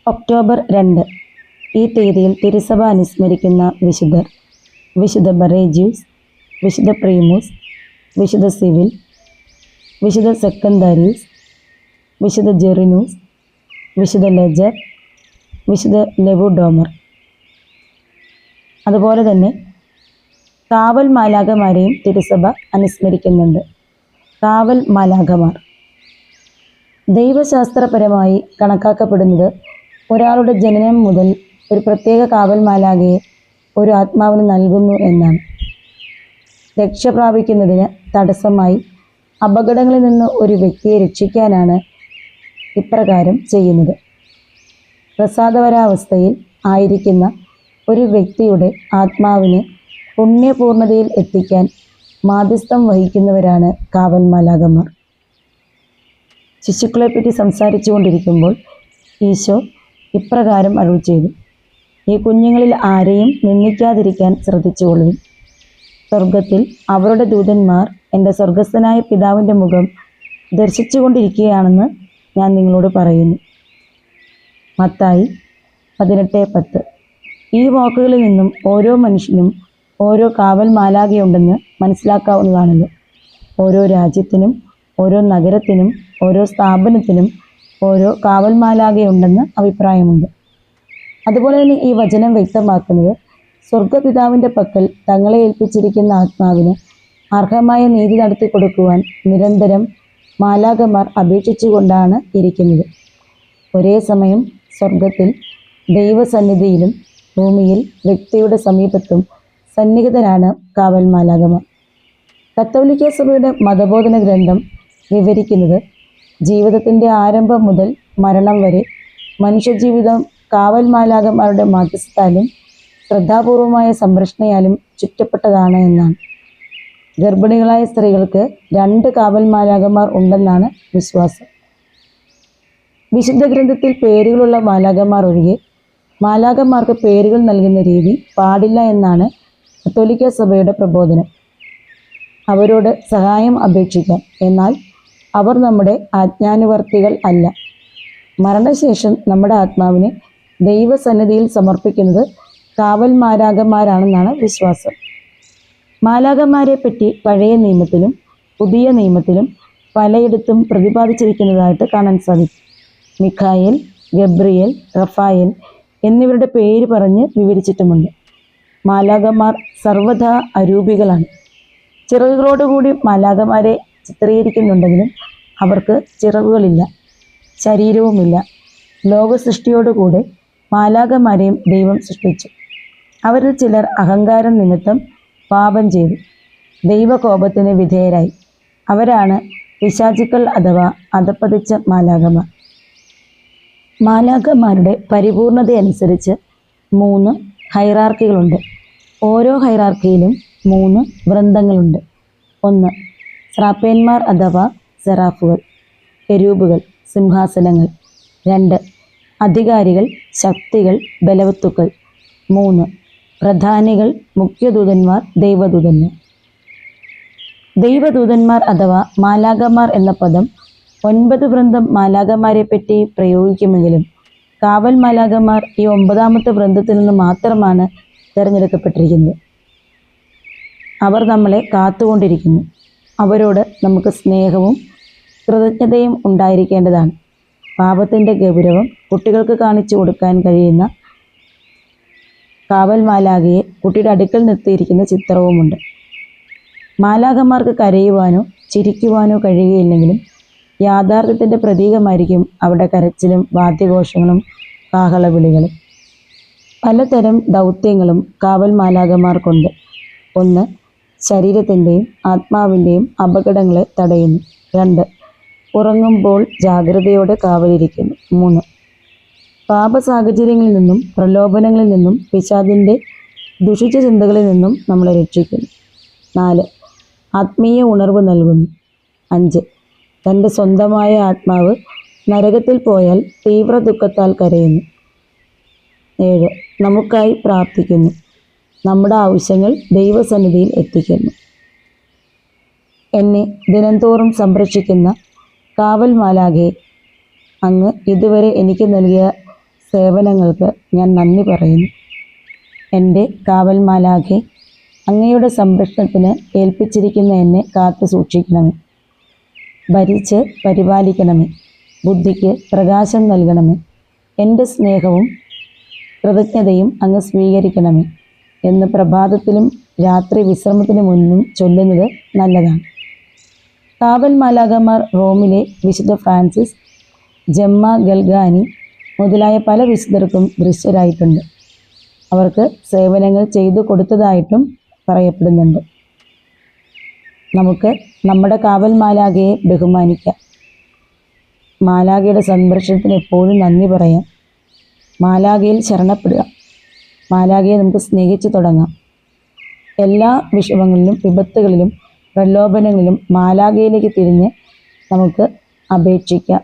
October 2 ഈ തീയതിയിൽ തിരുസഭ അനുസ്മരിക്കുന്ന വിശുദ്ധർ: വിശുദ്ധ ബറേജ്യൂസ്, വിശുദ്ധ പ്രീമൂസ്, വിശുദ്ധ സിവിൽ, വിശുദ്ധ സെക്കന്താരീസ്, വിശുദ്ധ ജെറിനൂസ്, വിശുദ്ധ ലെജർ, വിശുദ്ധ ലെവുഡോമർ. അതുപോലെ തന്നെ കാവൽ മാലാഖമാരെയും തിരുസഭ അനുസ്മരിക്കുന്നുണ്ട്. കാവൽ മാലാഖമാർ ദൈവശാസ്ത്രപരമായി കണക്കാക്കപ്പെടുന്നത് ഒരാളുടെ ജനനം മുതൽ ഒരു പ്രത്യേക കാവൽ മാലാഖയെ ഒരു ആത്മാവിന് നൽകുന്നു എന്നാണ്. രക്ഷ പ്രാപിക്കുന്നതിന് തടസ്സമായി അപകടങ്ങളിൽ നിന്ന് ഒരു വ്യക്തിയെ രക്ഷിക്കാനാണ് ഇപ്രകാരം ചെയ്യുന്നത്. പ്രസാദപരാവസ്ഥയിൽ ആയിരിക്കുന്ന ഒരു വ്യക്തിയുടെ ആത്മാവിനെ പുണ്യപൂർണതയിൽ എത്തിക്കാൻ മാധ്യസ്ഥം വഹിക്കുന്നവരാണ് കാവൽ മാലാഖമാർ. ശിശുക്കളെപ്പറ്റി സംസാരിച്ചു കൊണ്ടിരിക്കുമ്പോൾ ഈശോ ഇപ്രകാരം അരുൾ ചെയ്തു: ഈ കുഞ്ഞുങ്ങളിൽ ആരെയും നിന്ദിക്കാതിരിക്കാൻ ശ്രദ്ധിച്ചുകൊള്ളുവിൻ. സ്വർഗത്തിൽ അവരുടെ ദൂതന്മാർ എൻ്റെ സ്വർഗസ്ഥനായ പിതാവിൻ്റെ മുഖം ദർശിച്ചുകൊണ്ടിരിക്കുകയാണെന്ന് ഞാൻ നിങ്ങളോട് പറയുന്നു. മത്തായി 18:10. ഈ വാക്കുകളിൽ നിന്നും ഓരോ മനുഷ്യനും ഓരോ കാവൽ മാലാഖയുണ്ടെന്ന് മനസ്സിലാക്കാവുന്നതാണല്ലോ. ഓരോ രാജ്യത്തിനും ഓരോ നഗരത്തിനും ഓരോ സ്ഥാപനത്തിനും ഓരോ കാവൽ മാലാഖയുണ്ടെന്ന് അഭിപ്രായമുണ്ട്. അതുപോലെ തന്നെ ഈ വചനം വ്യക്തമാക്കുന്നത് സ്വർഗപിതാവിൻ്റെ പക്കൽ തങ്ങളെ ഏൽപ്പിച്ചിരിക്കുന്ന ആത്മാവിന് അർഹമായ നീതി നടത്തി കൊടുക്കുവാൻ നിരന്തരം മാലാഖമാർ അപേക്ഷിച്ചുകൊണ്ടാണ് ഇരിക്കുന്നത്. ഒരേ സമയം സ്വർഗത്തിൽ ദൈവസന്നിധിയിലും ഭൂമിയിൽ വ്യക്തിയുടെ സമീപത്തും സന്നിഹിതരാണ് കാവൽ മാലാഖമാർ. കത്തോലിക്ക സഭയുടെ മതബോധന ഗ്രന്ഥം വിവരിക്കുന്നത് ജീവിതത്തിൻ്റെ ആരംഭം മുതൽ മരണം വരെ മനുഷ്യജീവിതം കാവൽ മാലാഖമാരുടെ മാധ്യസ്ഥത്താലും ശ്രദ്ധാപൂർവമായ സംരക്ഷണയാലും ചുറ്റപ്പെട്ടതാണ് എന്നാണ്. ഗർഭിണികളായ സ്ത്രീകൾക്ക് 2 കാവൽ മാലാഖമാർ ഉണ്ടെന്നാണ് വിശ്വാസം. വിശുദ്ധ ഗ്രന്ഥത്തിൽ പേരുകളുള്ള മാലാഖമാർ ഒഴികെ മാലാഖമാർക്ക് പേരുകൾ നൽകുന്ന രീതി പാടില്ല എന്നാണ് കത്തോലിക്ക സഭയുടെ പ്രബോധനം. അവരോട് സഹായം അപേക്ഷിക്കാം, എന്നാൽ അവർ നമ്മുടെ ആജ്ഞാനുവർത്തികൾ അല്ല. മരണശേഷം നമ്മുടെ ആത്മാവിനെ ദൈവസന്നിധിയിൽ സമർപ്പിക്കുന്നത് കാവൽ മാലാഖമാരാണെന്നാണ് വിശ്വാസം. മാലാഖമാരെ പറ്റി പഴയ നിയമത്തിലും പുതിയ നിയമത്തിലും പലയിടത്തും പ്രതിപാദിച്ചിരിക്കുന്നതായിട്ട് കാണാൻ സാധിക്കും. മിഖായേൽ, ഗബ്രിയേൽ, റഫായേൽ എന്നിവരുടെ പേര് പറഞ്ഞ് വിവരിച്ചിട്ടുമുണ്ട്. മാലാഖമാർ സർവ്വഥാ അരൂപികളാണ്. ചിറകുകളോടുകൂടി മാലാഖമാരെ ചിത്രീകരിക്കുന്നുണ്ടെങ്കിലും അവർക്ക് ചിറകുകളില്ല, ശരീരവുമില്ല. ലോകസൃഷ്ടിയോടുകൂടെ മാലാഖമാരെയും ദൈവം സൃഷ്ടിച്ചു. അവരിൽ ചിലർ അഹങ്കാരം നിമിത്തം പാപം ചെയ്തു, ദൈവകോപത്തിന് വിധേയരായി. അവരാണ് പിശാചുക്കൾ അഥവാ അധപ്പതിച്ച മാലാഖമാർ. മാലാഖമാരുടെ പരിപൂർണതയനുസരിച്ച് 3 ഹൈറാർക്കികളുണ്ട്. ഓരോ ഹൈറാർക്കിയിലും 3 വൃന്ദങ്ങളുണ്ട്. 1. സ്രാപ്പേന്മാർ അഥവാ സെറാഫുകൾ, കെരൂബുകൾ, സിംഹാസനങ്ങൾ. 2. അധികാരികൾ, ശക്തികൾ, ബലവത്തുക്കൾ. 3. പ്രധാനികൾ, മുഖ്യദൂതന്മാർ, ദൈവദൂതന്മാർ. ദൈവദൂതന്മാർ അഥവാ മാലാഖമാർ എന്ന പദം 9 വൃന്ദം മാലാഖമാരെ പറ്റി പ്രയോഗിക്കുമെങ്കിലും കാവൽ മാലാഖമാർ ഈ 9ാമത്തെ വൃന്ദത്തിൽ നിന്ന് മാത്രമാണ് തിരഞ്ഞെടുക്കപ്പെട്ടിരിക്കുന്നത്. അവർ നമ്മളെ കാത്തുകൊണ്ടിരിക്കുന്നു. അവരോട് നമുക്ക് സ്നേഹവും കൃതജ്ഞതയും ഉണ്ടായിരിക്കേണ്ടതാണ്. പാപത്തിൻ്റെ ഗൗരവം കുട്ടികൾക്ക് കാണിച്ചു കൊടുക്കാൻ കഴിയുന്ന കാവൽ മാലാഖയെ കുട്ടിയുടെ അടുക്കൽ നിർത്തിയിരിക്കുന്ന ചിത്രവുമുണ്ട്. മാലാഖമാർക്ക് കരയുവാനോ ചിരിക്കുവാനോ കഴിയുകയില്ലെങ്കിലും യാഥാർത്ഥ്യത്തിൻ്റെ പ്രതീകമായിരിക്കും അവരുടെ കരച്ചിലും വാദ്യഘോഷങ്ങളും കാഹളവിളികളും. പലതരം ദൗത്യങ്ങളും കാവൽ മാലാഖമാർക്കുണ്ട്. 1. ശരീരത്തിൻ്റെയും ആത്മാവിൻ്റെയും അപകടങ്ങളെ തടയുന്നു. 2. ഉറങ്ങുമ്പോൾ ജാഗ്രതയോടെ കാവലിരിക്കുന്നു. 3. പാപസാഹചര്യങ്ങളിൽ നിന്നും പ്രലോഭനങ്ങളിൽ നിന്നും പിശാചിൻ്റെ ദുഷിച്ച ചിന്തകളിൽ നിന്നും നമ്മളെ രക്ഷിക്കുന്നു. 4. ആത്മീയ ഉണർവ് നൽകുന്നു. 5. തൻ്റെ സ്വന്തമായ ആത്മാവ് നരകത്തിൽ പോയാൽ തീവ്ര ദുഃഖത്താൽ കരയുന്നു. 7. നമുക്കായി പ്രാർത്ഥിക്കുന്നു. നമ്മുടെ ആവശ്യങ്ങൾ ദൈവസന്നിധിയിൽ എത്തിക്കുന്നു. എന്നെ ദിനംതോറും സംരക്ഷിക്കുന്ന കാവൽ മാലാഖയെ, അങ്ങ് ഇതുവരെ എനിക്ക് നൽകിയ സേവനങ്ങൾക്ക് ഞാൻ നന്ദി പറയുന്നു. എൻ്റെ കാവൽ മാലാഖെ, അങ്ങയുടെ സംരക്ഷണത്തിന് ഏൽപ്പിച്ചിരിക്കുന്ന എന്നെ കാത്തു സൂക്ഷിക്കണമേ. ഭരിച്ച് പരിപാലിക്കണമേ. ബുദ്ധിക്ക് പ്രകാശം നൽകണമേ. എൻ്റെ സ്നേഹവും കൃതജ്ഞതയും അങ്ങ് സ്വീകരിക്കണമേ എന്ന് പ്രഭാതത്തിലും രാത്രി വിശ്രമത്തിന് മുന്നും ചൊല്ലുന്നത് നല്ലതാണ്. കാവൽ മാലാഖമാർ റോമിലെ വിശുദ്ധ ഫ്രാൻസിസ്, ജമ്മ ഗൽഗാനി മുതലായ പല വിശുദ്ധർക്കും ദൃശ്യരായിട്ടുണ്ട്. അവർക്ക് സേവനങ്ങൾ ചെയ്തു കൊടുത്തതായിട്ടും പറയപ്പെടുന്നുണ്ട്. നമുക്ക് നമ്മുടെ കാവൽ മാലാഖയെ ബഹുമാനിക്കാം. മാലാഖയുടെ സംരക്ഷണത്തിന് എപ്പോഴും നന്ദി പറയാം. മാലാഖയിൽ ശരണപ്പെടുക. മാലാഖയെ നമുക്ക് സ്നേഹിച്ച് തുടങ്ങാം. എല്ലാ വിഷമങ്ങളിലും വിപത്തുകളിലും പ്രലോഭനങ്ങളിലും മാലാഖയിലേക്ക് തിരിഞ്ഞ് നമുക്ക് അപേക്ഷിക്കാം.